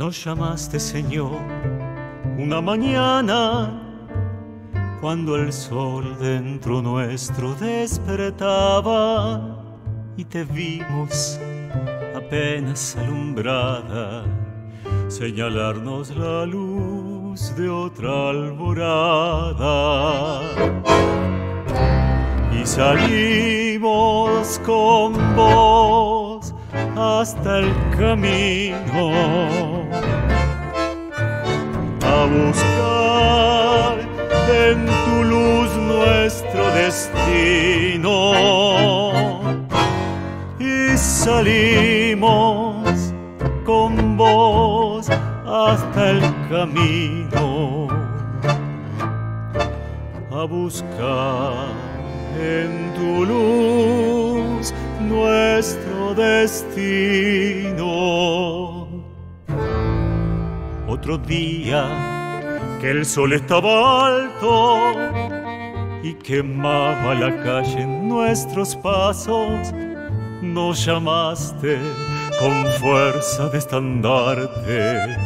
Nos llamaste, Señor, una mañana cuando el sol dentro nuestro despertaba y te vimos apenas alumbrada señalarnos la luz de otra alborada. Y salimos con vos hasta el camino a buscar en tu luz nuestro destino. Y salimos con vos hasta el camino a buscar en tu luz nuestro destino. Otro día que el sol estaba alto y quemaba la calle en nuestros pasos, nos llamaste con fuerza de estandarte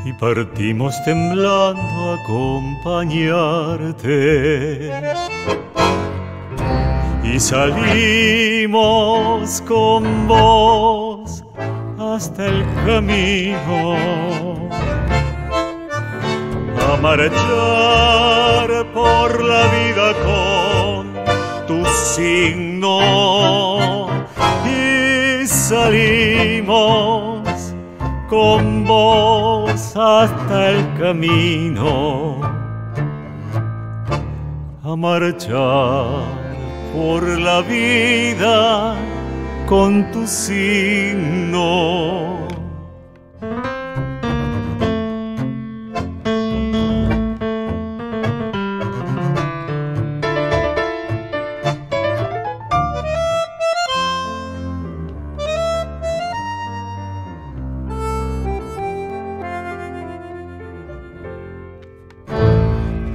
y partimos temblando a acompañarte. Y salimos con vos hasta el camino a marchar por la vida con tu signo. Y salimos con vos hasta el camino a marchar por la vida con tu signo.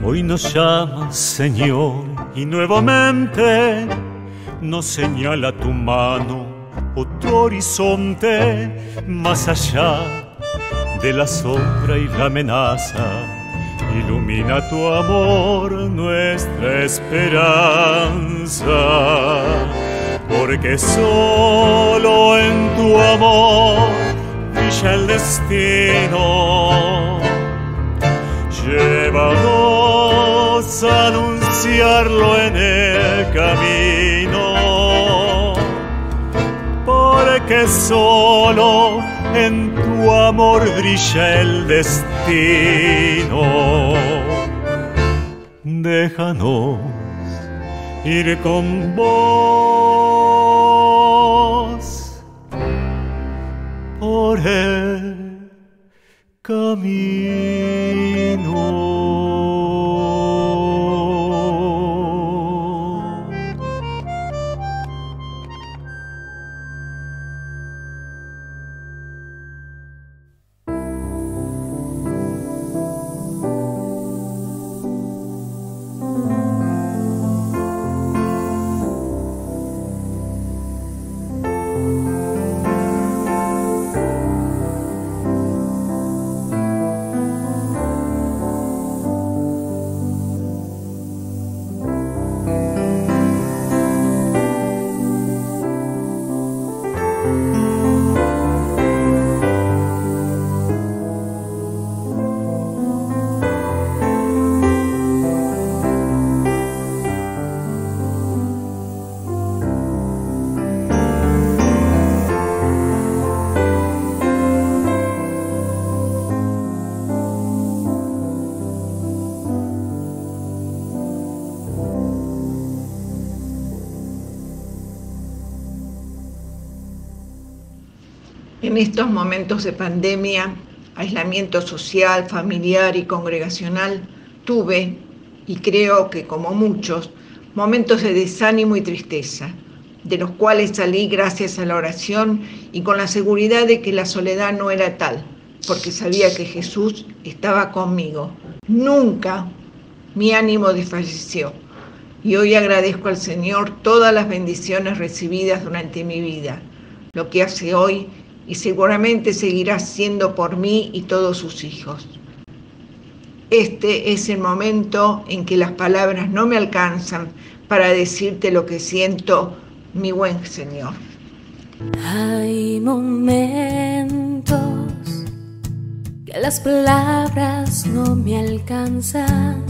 Hoy nos llamas, Señor, y nuevamente nos señala tu mano otro horizonte más allá de la sombra y la amenaza. Ilumina tu amor nuestra esperanza, porque solo en tu amor brilla el destino. Llévanos a anunciarlo en el camino, porque solo en tu amor brilla el destino. Déjanos ir con vos por el camino. En estos momentos de pandemia, aislamiento social, familiar y congregacional, tuve, y creo que como muchos, momentos de desánimo y tristeza, de los cuales salí gracias a la oración y con la seguridad de que la soledad no era tal, porque sabía que Jesús estaba conmigo. Nunca mi ánimo desfalleció, y hoy agradezco al Señor todas las bendiciones recibidas durante mi vida. Lo que hace hoy y seguramente seguirá siendo por mí y todos sus hijos. Este es el momento en que las palabras no me alcanzan para decirte lo que siento, mi buen Señor. Hay momentos que las palabras no me alcanzan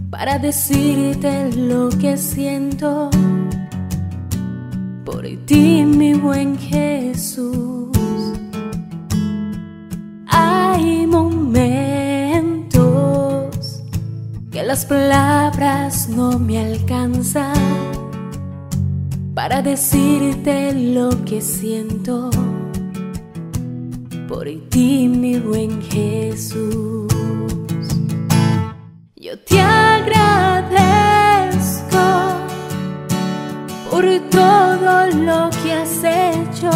para decirte lo que siento por ti, mi buen Jesús. Hay momentos que las palabras no me alcanzan para decirte lo que siento por ti, mi buen Jesús. Yo te agradezco por todo lo que has hecho,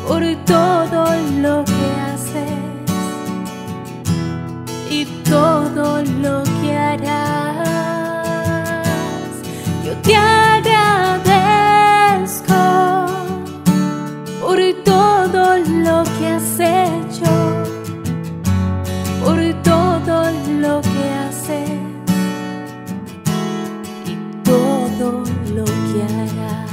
por todo lo que haces y todo lo que harás. Yo te agradezco por todo lo que has hecho, por todo lo que haces y todo lo que harás.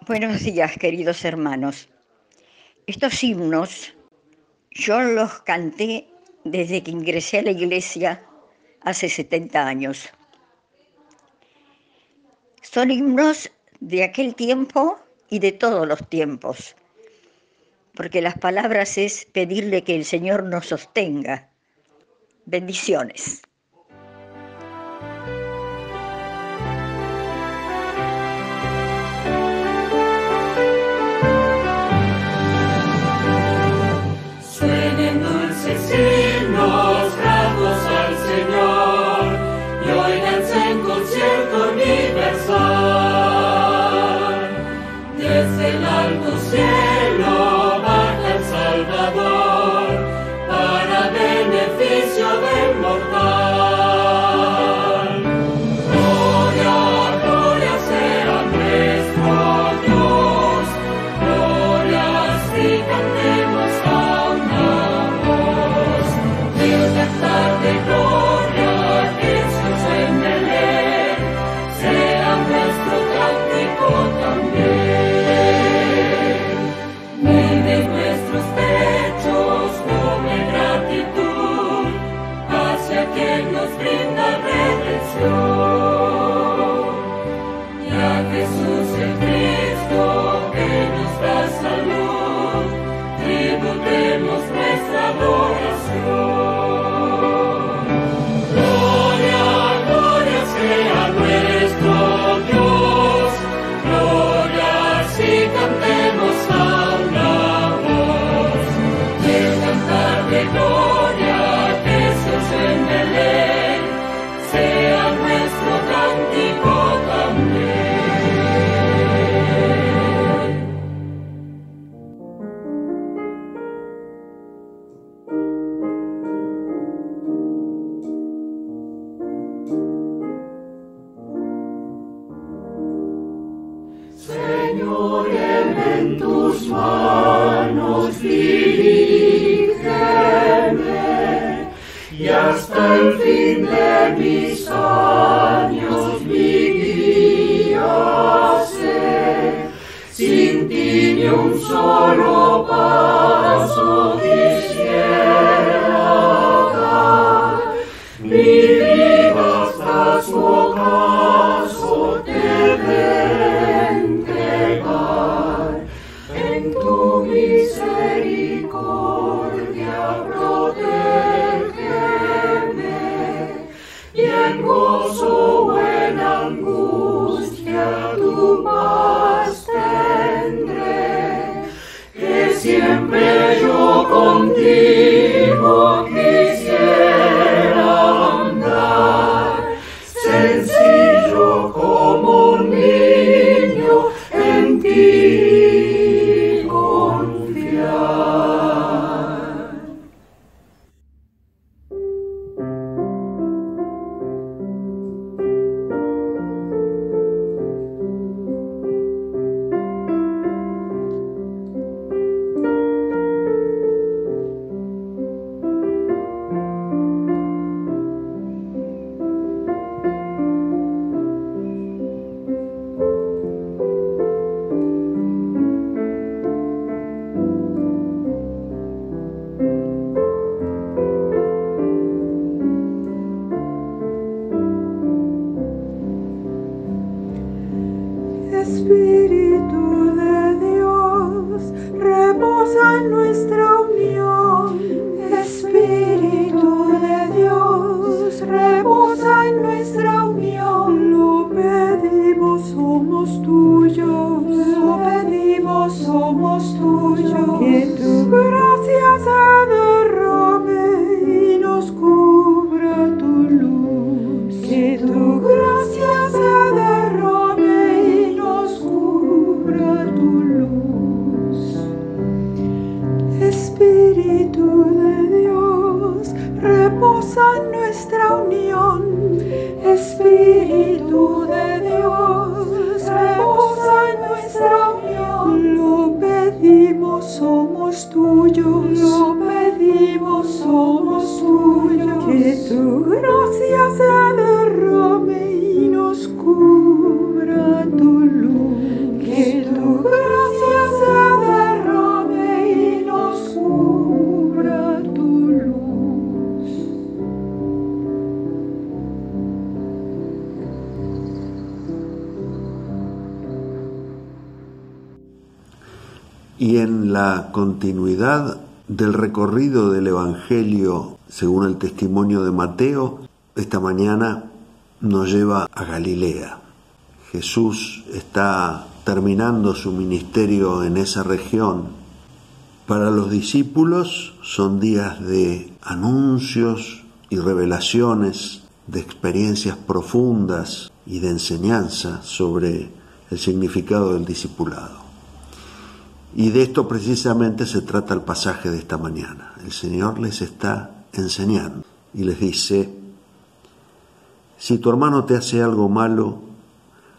Buenos días, queridos hermanos. Estos himnos yo los canté desde que ingresé a la iglesia hace 70 años. Son himnos de aquel tiempo y de todos los tiempos, porque las palabras es pedirle que el Señor nos sostenga. Bendiciones. Suenen dulces himnos, gratos al Señor, y óiganse en concierto universal. Desde el alto cielo baja el Salvador, para beneficio del mortal. Gloria, gloria sea nuestro Dios, glorias y cantemos a una voz. El cantar de gloria que se oye en Belén, sea nuestro cántico también. De nuestros pechos come gratitud hacia quien nos brinda redención. Y a Jesús el Cristo que nos da salud, tributemos nuestra adoración. Gloria, gloria sea nuestro Dios, glorias y cantemos a una voz. El cantar de gloria que se oye en Belén, sea nuestro cántico también. Señor, en tus manos dirígeme, y hasta el fin de mis años mi guía sé. Sin ti ni un solo paso quisiera dar, mi vida hasta su ocaso te entregar. En tu misericordia protégeme, y en gozo o en angustia tu paz tendré, que siempre yo contigo reposa en nuestra unión. Espíritu de Dios, reposa en nuestra unión. Lo pedimos, somos tuyos. Lo pedimos, somos tuyos. Que tu gracia se derrame y nos cubra tu luz. Que tu gracia se derrame y nos cubra tu luz. Y en la continuidad del recorrido del Evangelio, según el testimonio de Mateo, esta mañana nos lleva a Galilea. Jesús está terminando su ministerio en esa región. Para los discípulos son días de anuncios y revelaciones, de experiencias profundas y de enseñanza sobre el significado del discipulado. Y de esto precisamente se trata el pasaje de esta mañana. El Señor les está enseñando y les dice: si tu hermano te hace algo malo,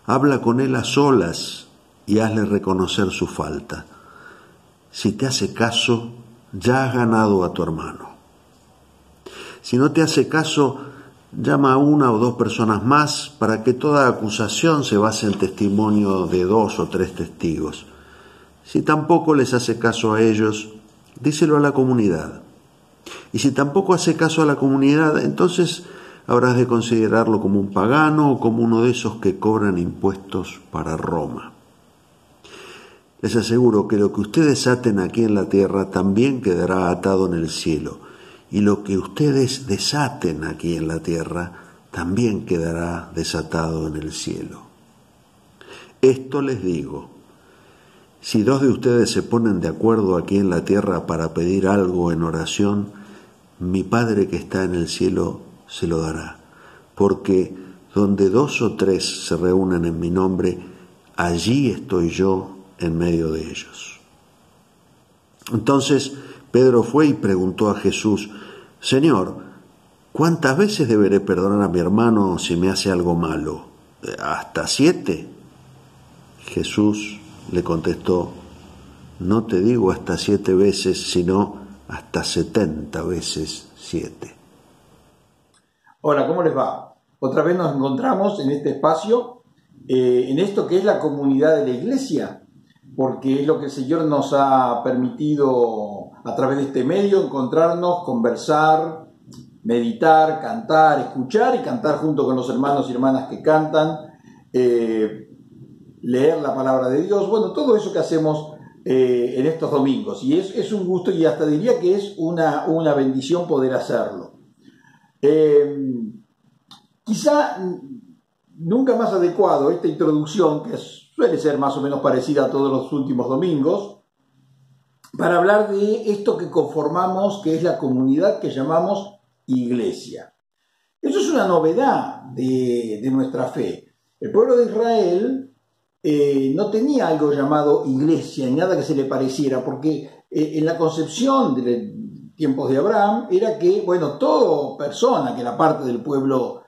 habla con él a solas y hazle reconocer su falta. Si te hace caso, ya has ganado a tu hermano. Si no te hace caso, llama a una o dos personas más para que toda acusación se base en testimonio de 2 o 3 testigos. Si tampoco les hace caso a ellos, díselo a la comunidad. Y si tampoco hace caso a la comunidad, entonces habrás de considerarlo como un pagano o como uno de esos que cobran impuestos para Roma. Les aseguro que lo que ustedes aten aquí en la tierra también quedará atado en el cielo, y lo que ustedes desaten aquí en la tierra también quedará desatado en el cielo. Esto les digo: si 2 de ustedes se ponen de acuerdo aquí en la tierra para pedir algo en oración, mi Padre que está en el cielo se lo dará. Porque donde 2 o 3 se reúnen en mi nombre, allí estoy yo en medio de ellos. Entonces Pedro fue y preguntó a Jesús: Señor, ¿cuántas veces deberé perdonar a mi hermano si me hace algo malo? ¿Hasta 7? Jesús le contestó: no te digo hasta 7 veces, sino hasta 70 veces 7. Hola, ¿cómo les va? Otra vez nos encontramos en este espacio, en esto que es la comunidad de la iglesia, porque es lo que el Señor nos ha permitido a través de este medio encontrarnos, conversar, meditar, cantar, escuchar y cantar junto con los hermanos y hermanas que cantan, leer la palabra de Dios, bueno, todo eso que hacemos en estos domingos. Y es un gusto y hasta diría que es una bendición poder hacerlo. Quizá nunca más adecuado esta introducción, que suele ser más o menos parecida a todos los últimos domingos, para hablar de esto que conformamos, que es la comunidad que llamamos iglesia. Eso es una novedad de nuestra fe. El pueblo de Israel no tenía algo llamado iglesia, ni nada que se le pareciera, porque en la concepción de tiempos de Abraham era que, bueno, toda persona que era parte del pueblo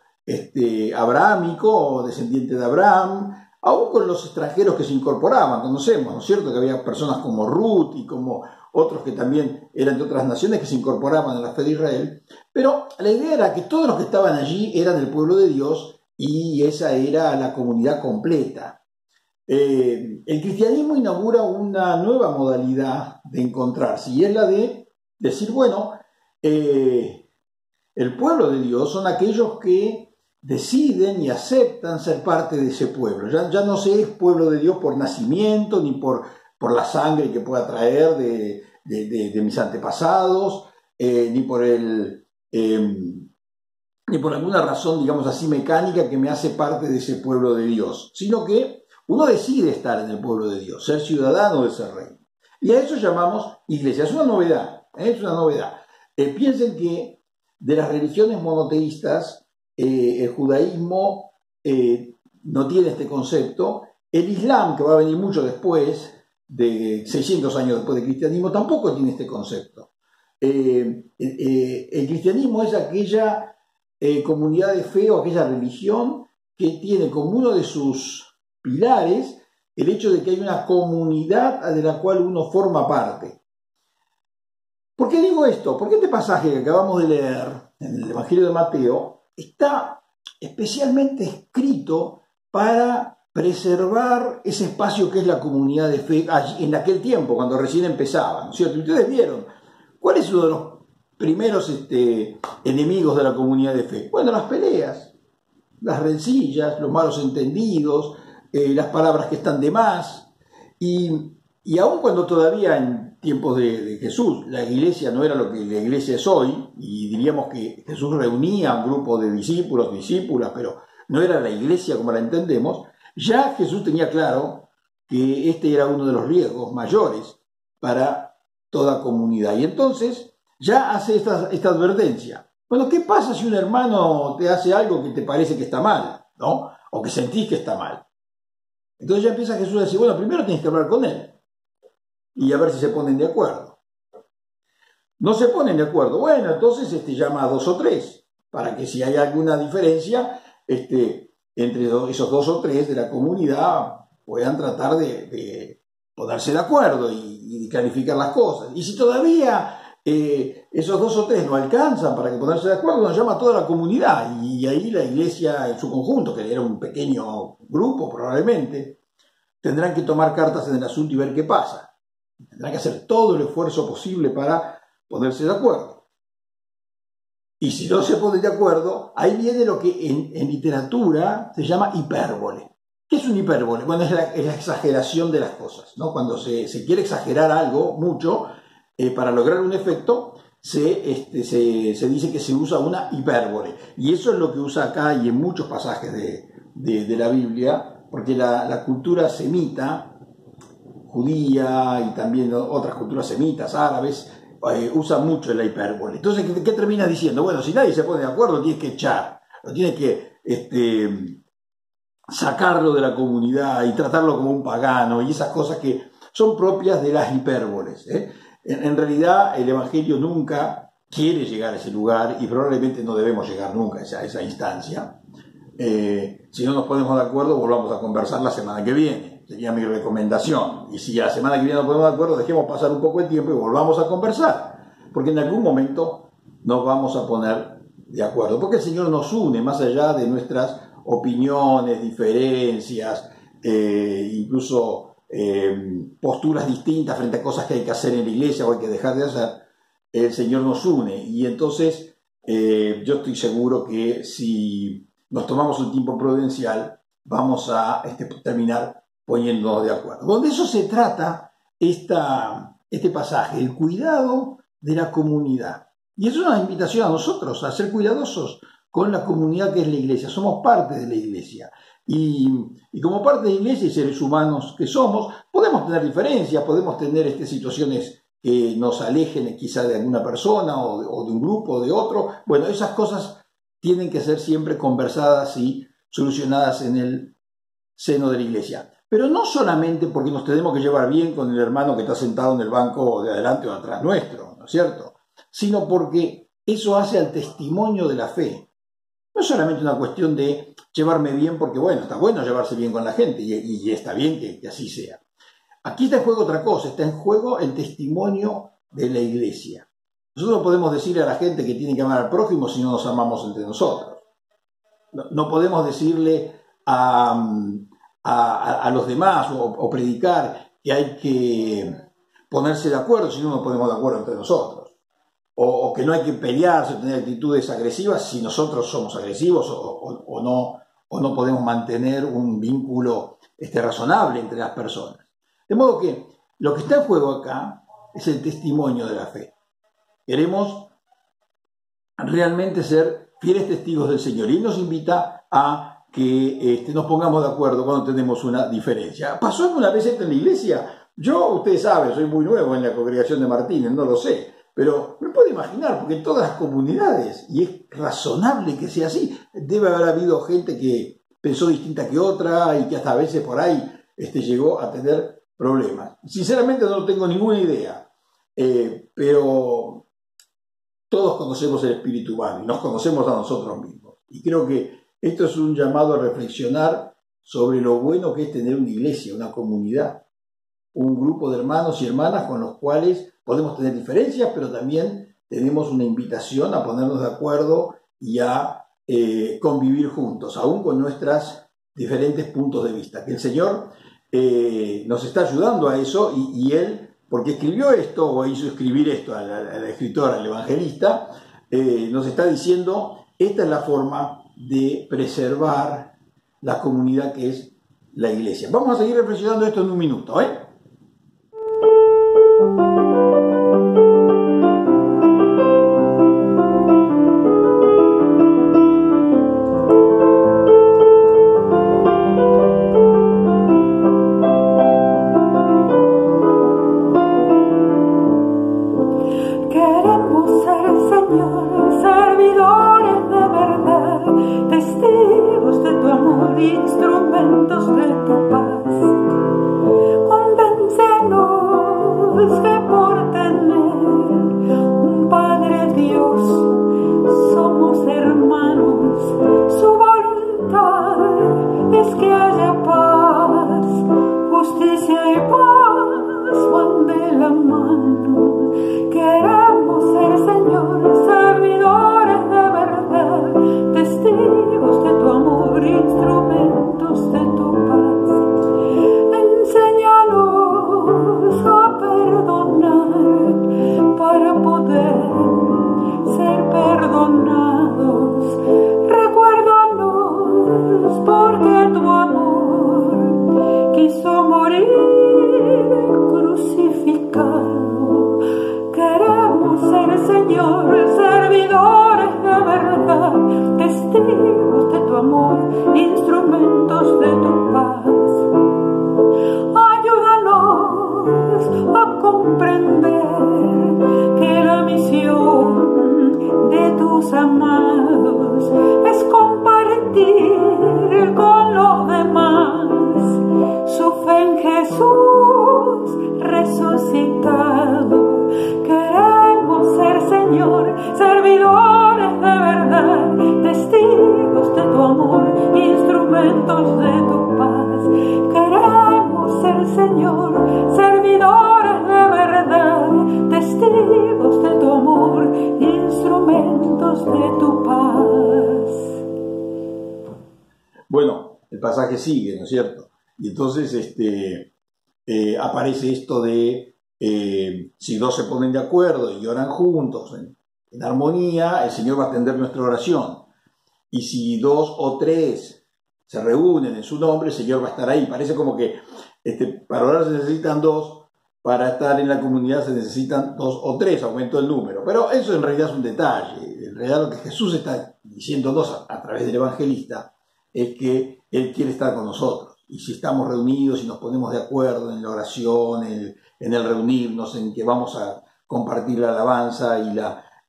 abrahámico o descendiente de Abraham, aún con los extranjeros que se incorporaban, conocemos, ¿no es cierto?, que había personas como Ruth y como otros que también eran de otras naciones que se incorporaban a la fe de Israel, pero la idea era que todos los que estaban allí eran del pueblo de Dios y esa era la comunidad completa. El cristianismo inaugura una nueva modalidad de encontrarse y es la de decir, bueno, el pueblo de Dios son aquellos que deciden y aceptan ser parte de ese pueblo. Ya no se es pueblo de Dios por nacimiento ni por la sangre que pueda traer de mis antepasados, ni por alguna razón, digamos así, mecánica que me hace parte de ese pueblo de Dios, sino que uno decide estar en el pueblo de Dios, ser ciudadano de ese reino. Y a eso llamamos iglesia. Es una novedad, es una novedad. Piensen que de las religiones monoteístas, el judaísmo no tiene este concepto. El Islam, que va a venir mucho después, de 600 años después del cristianismo, tampoco tiene este concepto. El cristianismo es aquella comunidad de fe o aquella religión que tiene como uno de sus pilares el hecho de que hay una comunidad de la cual uno forma parte. ¿Por qué digo esto? Porque este pasaje que acabamos de leer en el Evangelio de Mateo está especialmente escrito para preservar ese espacio que es la comunidad de fe en aquel tiempo, cuando recién empezaba, ¿no es cierto? Ustedes vieron, ¿cuál es uno de los primeros enemigos de la comunidad de fe? Bueno, las peleas, las rencillas, los malos entendidos, las palabras que están de más, y aun cuando todavía en tiempos de Jesús la iglesia no era lo que la iglesia es hoy, y diríamos que Jesús reunía a un grupo de discípulos, discípulas, pero no era la iglesia como la entendemos, ya Jesús tenía claro que este era uno de los riesgos mayores para toda comunidad, y entonces ya hace esta advertencia. Bueno, ¿qué pasa si un hermano te hace algo que te parece que está mal, ¿no? O que sentís que está mal? Entonces ya empieza Jesús a decir, bueno, primero tienes que hablar con él y a ver si se ponen de acuerdo. No se ponen de acuerdo. Bueno, entonces llama a 2 o 3 para que si hay alguna diferencia entre esos 2 o 3 de la comunidad puedan tratar de ponerse de acuerdo y clarificar las cosas. Y si todavía esos 2 o 3 no alcanzan para que ponerse de acuerdo, nos llama a toda la comunidad, y ahí la iglesia en su conjunto, que era un pequeño grupo probablemente, tendrán que tomar cartas en el asunto y ver qué pasa. Tendrán que hacer todo el esfuerzo posible para ponerse de acuerdo. Y si no se ponen de acuerdo, ahí viene lo que en literatura se llama hipérbole. ¿Qué es un hipérbole? Bueno, es la exageración de las cosas, ¿no? Cuando se quiere exagerar algo mucho, para lograr un efecto, se dice que se usa una hipérbole. Y eso es lo que usa acá y en muchos pasajes de la Biblia, porque la cultura semita, judía y también otras culturas semitas, árabes, usan mucho la hipérbole. Entonces, ¿qué termina diciendo? Bueno, si nadie se pone de acuerdo, lo tienes que echar, lo tienes que sacarlo de la comunidad y tratarlo como un pagano, y esas cosas que son propias de las hipérboles, ¿eh? En realidad, el Evangelio nunca quiere llegar a ese lugar, y probablemente no debemos llegar nunca a esa instancia. Si no nos ponemos de acuerdo, volvamos a conversar la semana que viene. Sería mi recomendación. Y si a la semana que viene no ponemos de acuerdo, dejemos pasar un poco el tiempo y volvamos a conversar. Porque en algún momento nos vamos a poner de acuerdo. Porque el Señor nos une más allá de nuestras opiniones, diferencias, incluso posturas distintas frente a cosas que hay que hacer en la iglesia o hay que dejar de hacer. El Señor nos une, y entonces yo estoy seguro que si nos tomamos un tiempo prudencial vamos a terminar poniéndonos de acuerdo. Donde eso se trata este pasaje, el cuidado de la comunidad. Y es una invitación a nosotros a ser cuidadosos con la comunidad que es la iglesia. Somos parte de la iglesia. Y como parte de la iglesia y seres humanos que somos, podemos tener diferencias, podemos tener situaciones que nos alejen quizá de alguna persona o de un grupo o de otro. Bueno, esas cosas tienen que ser siempre conversadas y solucionadas en el seno de la iglesia. Pero no solamente porque nos tenemos que llevar bien con el hermano que está sentado en el banco de adelante o atrás nuestro, ¿no es cierto? Sino porque eso hace al testimonio de la fe. No es solamente una cuestión de llevarme bien porque, bueno, está bueno llevarse bien con la gente y está bien que así sea. Aquí está en juego otra cosa, está en juego el testimonio de la iglesia. Nosotros no podemos decirle a la gente que tiene que amar al prójimo si no nos amamos entre nosotros. No podemos decirle a los demás o predicar que hay que ponerse de acuerdo si no nos ponemos de acuerdo entre nosotros. O que no hay que pelearse o tener actitudes agresivas si nosotros somos agresivos o no podemos mantener un vínculo razonable entre las personas. De modo que lo que está en juego acá es el testimonio de la fe. Queremos realmente ser fieles testigos del Señor, y nos invita a que nos pongamos de acuerdo cuando tenemos una diferencia. ¿Pasó alguna vez esto en la iglesia? Yo, ustedes saben, soy muy nuevo en la congregación de Martínez, no lo sé. Pero me puedo imaginar, porque en todas las comunidades, y es razonable que sea así, debe haber habido gente que pensó distinta que otra y que hasta a veces por ahí llegó a tener problemas. Sinceramente no tengo ninguna idea, pero todos conocemos el espíritu humano y nos conocemos a nosotros mismos. Y creo que esto es un llamado a reflexionar sobre lo bueno que es tener una iglesia, una comunidad, un grupo de hermanos y hermanas con los cuales podemos tener diferencias, pero también tenemos una invitación a ponernos de acuerdo y a convivir juntos, aún con nuestros diferentes puntos de vista. Que el Señor nos está ayudando a eso y Él, porque escribió esto o hizo escribir esto al escritor, al evangelista, nos está diciendo, esta es la forma de preservar la comunidad que es la iglesia. Vamos a seguir reflexionando esto en un minuto, ¿eh? Bueno, el pasaje sigue, ¿no es cierto? Y entonces aparece esto de si dos se ponen de acuerdo y oran juntos, en armonía, el Señor va a atender nuestra oración. Y si dos o tres se reúnen en su nombre, el Señor va a estar ahí. Parece como que para orar se necesitan dos, para estar en la comunidad se necesitan dos o tres, aumentó el número. Pero eso en realidad es un detalle. En realidad lo que Jesús está diciéndonos a través del evangelista es que Él quiere estar con nosotros. Y si estamos reunidos y nos ponemos de acuerdo en la oración, en el reunirnos, en que vamos a compartir la alabanza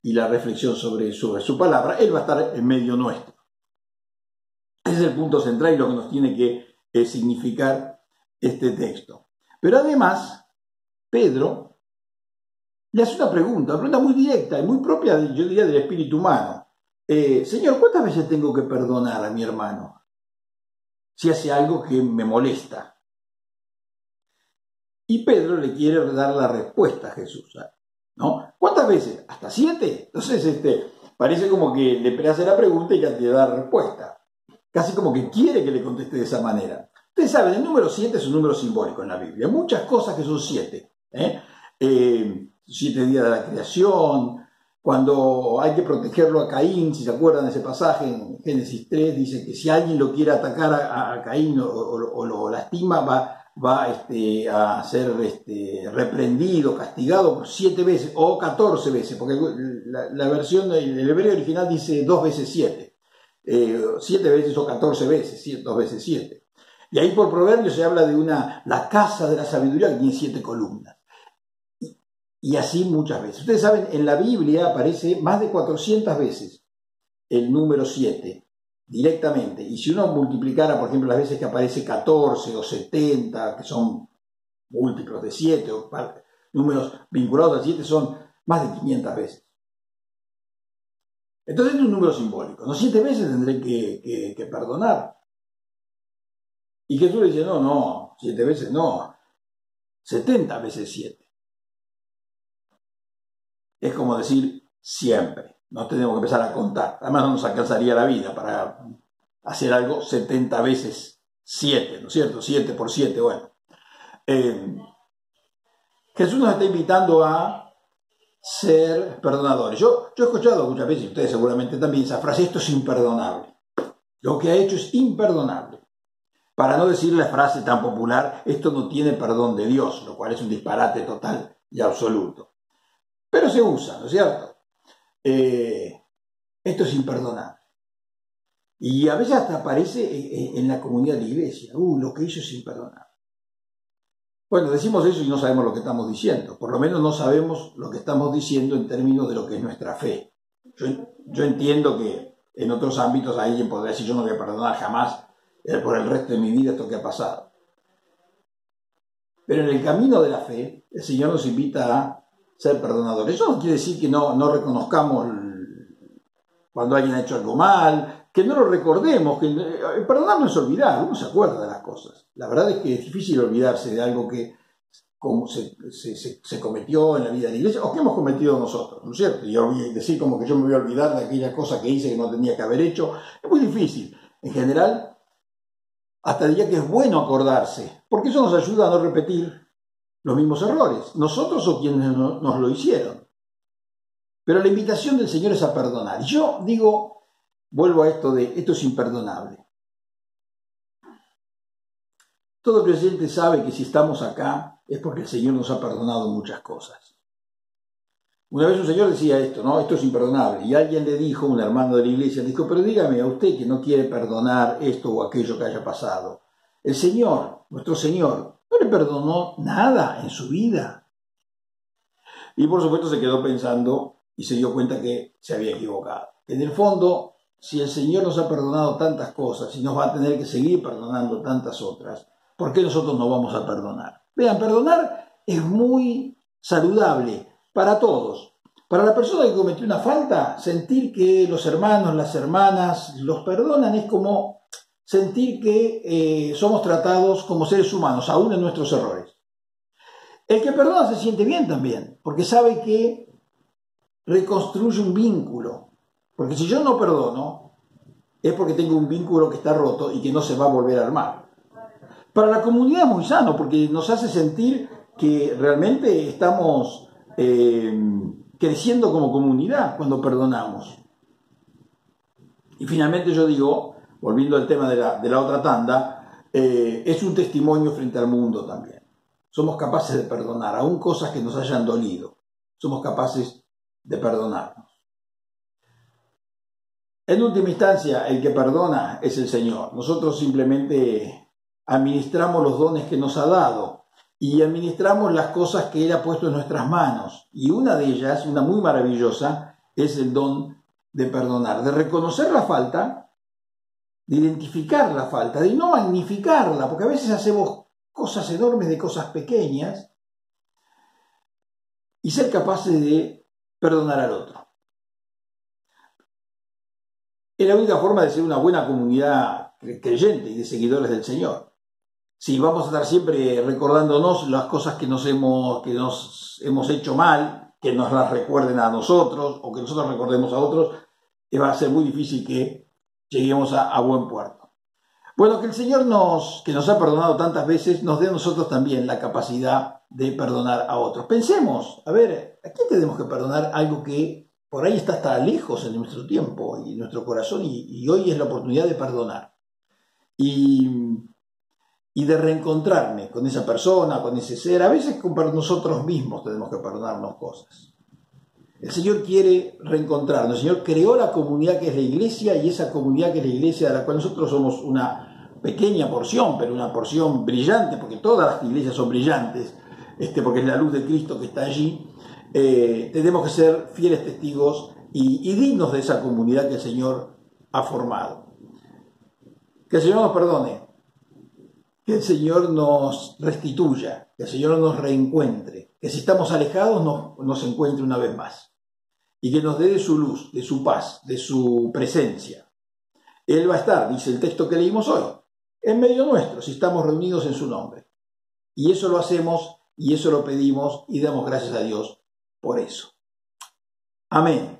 y la reflexión sobre su palabra, Él va a estar en medio nuestro. Ese es el punto central y lo que nos tiene que significar este texto. Pero además, Pedro le hace una pregunta muy directa y muy propia, yo diría, del espíritu humano. Señor, ¿cuántas veces tengo que perdonar a mi hermano si hace algo que me molesta? Y Pedro le quiere dar la respuesta a Jesús, ¿no? ¿Cuántas veces? ¿Hasta 7? Entonces, parece como que le hace la pregunta y que le da la respuesta. Casi como que quiere que le conteste de esa manera. Ustedes saben, el número 7 es un número simbólico en la Biblia. Hay muchas cosas que son 7. 7 días de la creación. Cuando hay que protegerlo a Caín, si se acuerdan de ese pasaje en Génesis 3, dice que si alguien lo quiere atacar a Caín o lo lastima, va a ser reprendido, castigado por 7 veces o 14 veces, porque la versión del hebreo original dice 2 veces 7. 7 veces o 14 veces, 2 veces 7. Y ahí por proverbio se habla de la casa de la sabiduría que tiene 7 columnas. Y así muchas veces. Ustedes saben, en la Biblia aparece más de 400 veces el número 7 directamente. Y si uno multiplicara, por ejemplo, las veces que aparece 14 o 70, que son múltiplos de 7, o números vinculados a 7, son más de 500 veces. Entonces es un número simbólico. No 7 veces tendré que perdonar. Y Jesús le dice, no, 7 veces no, 70 veces 7. Es como decir siempre. No tenemos que empezar a contar. Además no nos alcanzaría la vida para hacer algo 70 veces 7, ¿no es cierto? 7 por 7, bueno. Jesús nos está invitando a ser perdonadores. Yo he escuchado muchas veces, y ustedes seguramente también, esa frase, esto es imperdonable. Lo que ha hecho es imperdonable. Para no decir la frase tan popular, esto no tiene perdón de Dios, lo cual es un disparate total y absoluto. Pero se usa, ¿no es cierto? Esto es imperdonable. Y a veces hasta aparece en la comunidad de la iglesia, lo que hizo es imperdonable. Bueno, decimos eso y no sabemos lo que estamos diciendo. Por lo menos no sabemos lo que estamos diciendo en términos de lo que es nuestra fe. Yo entiendo que en otros ámbitos alguien podría decir, yo no voy a perdonar jamás por el resto de mi vida esto que ha pasado. Pero en el camino de la fe, el Señor nos invita a ser perdonadores. Eso no quiere decir que no reconozcamos cuando alguien ha hecho algo mal, que no lo recordemos, que perdonar no es olvidar, uno se acuerda de las cosas. La verdad es que es difícil olvidarse de algo que como se cometió en la vida de la iglesia o que hemos cometido nosotros, ¿no es cierto? Y decir como que yo me voy a olvidar de aquella cosa que hice que no tenía que haber hecho, es muy difícil. En general, hasta diría que es bueno acordarse, porque eso nos ayuda a no repetir los mismos errores, nosotros o quienes nos lo hicieron. Pero la invitación del Señor es a perdonar. Y yo digo, vuelvo a esto de, esto es imperdonable. Todo creyente sabe que si estamos acá es porque el Señor nos ha perdonado muchas cosas. Una vez un señor decía esto, ¿no? Esto es imperdonable. Y alguien le dijo, un hermano de la iglesia, le dijo, pero dígame a usted que no quiere perdonar esto o aquello que haya pasado. El Señor, nuestro Señor, no le perdonó nada en su vida. Y por supuesto se quedó pensando y se dio cuenta que se había equivocado. En el fondo, si el Señor nos ha perdonado tantas cosas y nos va a tener que seguir perdonando tantas otras, ¿por qué nosotros no vamos a perdonar? Vean, perdonar es muy saludable para todos. Para la persona que cometió una falta, sentir que los hermanos, las hermanas los perdonan es como sentir que somos tratados como seres humanos, aún en nuestros errores. El que perdona se siente bien también, porque sabe que reconstruye un vínculo. Porque si yo no perdono, es porque tengo un vínculo que está roto y que no se va a volver a armar. Para la comunidad es muy sano, porque nos hace sentir que realmente estamos creciendo como comunidad cuando perdonamos. Y finalmente yo digo, volviendo al tema de la otra tanda, es un testimonio frente al mundo también. Somos capaces de perdonar, aún cosas que nos hayan dolido. Somos capaces de perdonarnos. En última instancia, el que perdona es el Señor. Nosotros simplemente administramos los dones que nos ha dado y administramos las cosas que Él ha puesto en nuestras manos. Y una de ellas, una muy maravillosa, es el don de perdonar, de reconocer la falta, de identificar la falta, de no magnificarla, porque a veces hacemos cosas enormes de cosas pequeñas, y ser capaces de perdonar al otro. Es la única forma de ser una buena comunidad creyente y de seguidores del Señor. Si vamos a estar siempre recordándonos las cosas que nos hemos hecho mal, que nos las recuerden a nosotros o que nosotros recordemos a otros, va a ser muy difícil que lleguemos a buen puerto. Bueno, que el Señor que nos ha perdonado tantas veces, nos dé a nosotros también la capacidad de perdonar a otros. Pensemos, a ver, ¿a quién tenemos que perdonar algo que por ahí está hasta lejos en nuestro tiempo y en nuestro corazón y hoy es la oportunidad de perdonar? Y de reencontrarme con esa persona, con ese ser. A veces con nosotros mismos tenemos que perdonarnos cosas. El Señor quiere reencontrarnos. El Señor creó la comunidad que es la iglesia y esa comunidad que es la iglesia de la cual nosotros somos una pequeña porción, pero una porción brillante, porque todas las iglesias son brillantes, porque es la luz de Cristo que está allí. Tenemos que ser fieles testigos y dignos de esa comunidad que el Señor ha formado. Que el Señor nos perdone, que el Señor nos restituya, que el Señor nos reencuentre, que si estamos alejados nos encuentre una vez más. y que nos dé de su luz, de su paz, de su presencia. Él va a estar, dice el texto que leímos hoy, en medio nuestro, si estamos reunidos en su nombre. Y eso lo hacemos, y eso lo pedimos, y damos gracias a Dios por eso. Amén.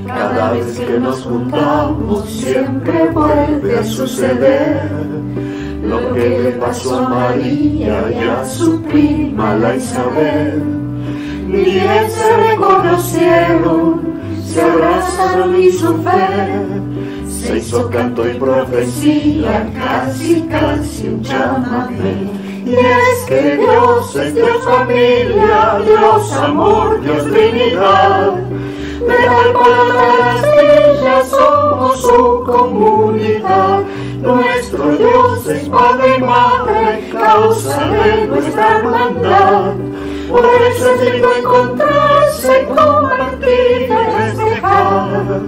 Cada vez que nos juntamos siempre vuelve a suceder lo que le pasó a María y a su prima la Isabel. Ni bien se reconocieron, se abrazaron y su fe se hizo canto y profecía, casi un chamamé. Y es que Dios es Dios familia, Dios amor, Dios Trinidad. De tal palabra las villas somos su comunidad. Nuestro Dios es Padre y Madre, causa de nuestra hermandad. Por eso es lindo encontrarse, compartir y festejar.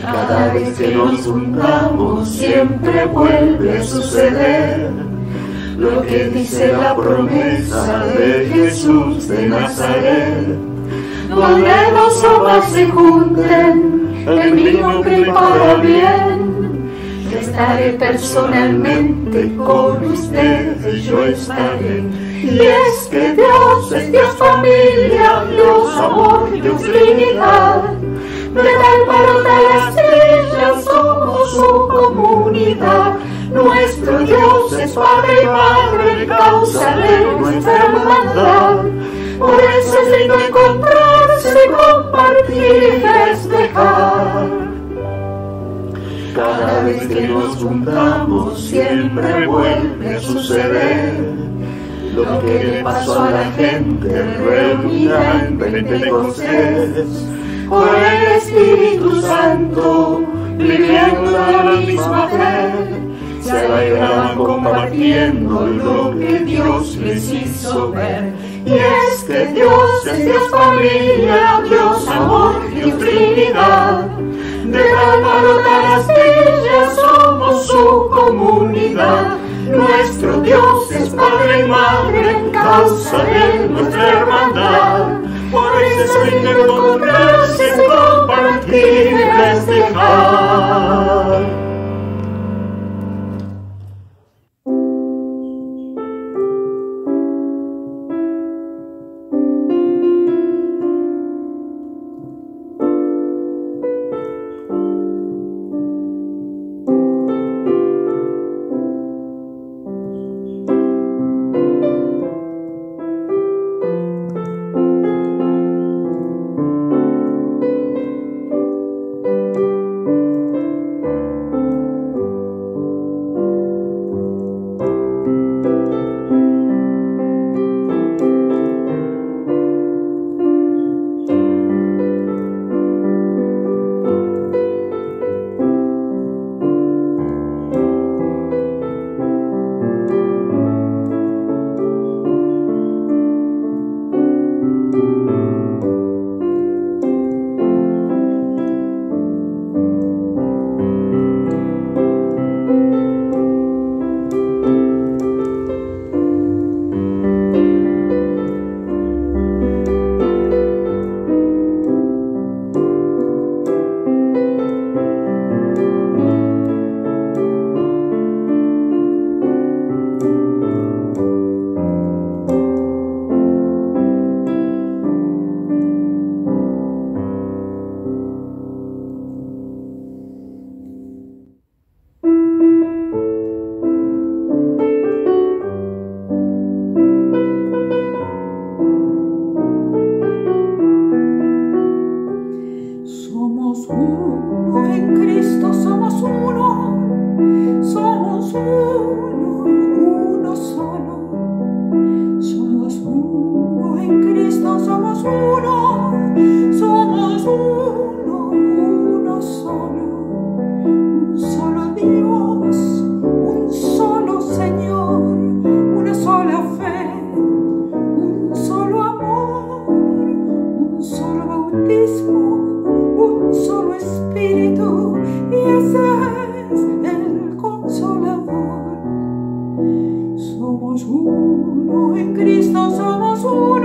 Cada vez que nos juntamos siempre vuelve a suceder lo que dice la promesa de Jesús de Nazaret. Donde dos sopas se junten, en mi nombre para bien, yo estaré personalmente con ustedes, yo estaré. Y es que Dios es Dios familia, Dios amor, Dios Trinidad. De tal palabra las villas somos su comunidad. Nuestro Dios es Padre y Madre, causa de nuestra hermandad. Por eso es lindo encontrarse, compartir y festejar. Cada vez que nos juntamos siempre vuelve a suceder lo que le pasó a la gente reunida en Pentecostés. Con el Espíritu Santo, viviendo la misma fe, se alegraban compartiendo lo que Dios les hizo ver. Y es que Dios es Dios familia, Dios amor, Dios Trinidad. De tal palabra las villas somos su comunidad. Nuestro Dios es Padre y Madre, causa de nuestra hermandad. Por eso es lindo encontrarse, compartir y festejar. Somos uno, uno solo. uno, en Cristo somos uno.